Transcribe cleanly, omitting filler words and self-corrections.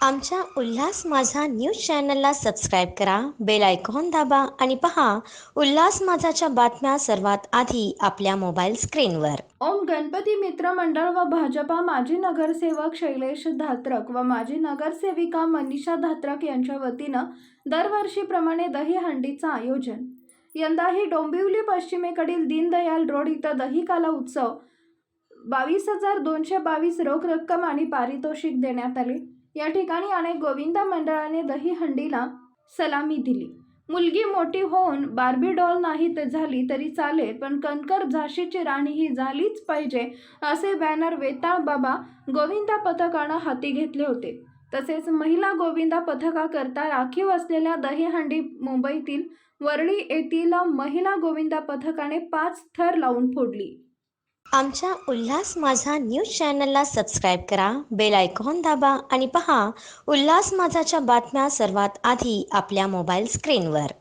आमच्या उल्हास माझा न्यूज चॅनलला सबस्क्राईब करा, बेल आयकॉन दाबा आणि पहा उल्हास माझाच्या बातम्या सर्वात आधी आपल्या मोबाईल स्क्रीनवर. ओम गणपती मित्र मंडळ व भाजपा माजी नगरसेवक शैलेश धात्रक व माजी नगरसेविका मनीषा धात्रक यांच्या वतीनं दरवर्षीप्रमाणे दहीहंडीचं आयोजन. यंदाही डोंबिवली पश्चिमेकडील दीनदयाल रोड इथं दहीकाला उत्सव 22,222 रोख रक्कम आणि पारितोषिक देण्यात आले. या ठिकाणी अनेक गोविंदा मंडळाने दहीहंडीला सलामी दिली. मुलगी मोठी होऊन बार्बी डॉल नाही झाली तरी चालेल, पण कणकर झाशीची राणी ही झालीच पाहिजे असे बॅनर वेताळ बाबा गोविंदा पथकानं हाती घेतले होते. तसेच महिला गोविंदा पथकाकरता राखीव असलेल्या दहीहंडी मुंबईतील वरळी येथील महिला गोविंदा पथकाने 5 थर लावून फोडली. आमच्या उल्हास माझा न्यूज चॅनलला सबस्क्राईब करा, बेल आयकॉन दाबा आणि पहा उल्हास माझाच्या बातम्या सर्वात आधी आपल्या मोबाईल स्क्रीनवर.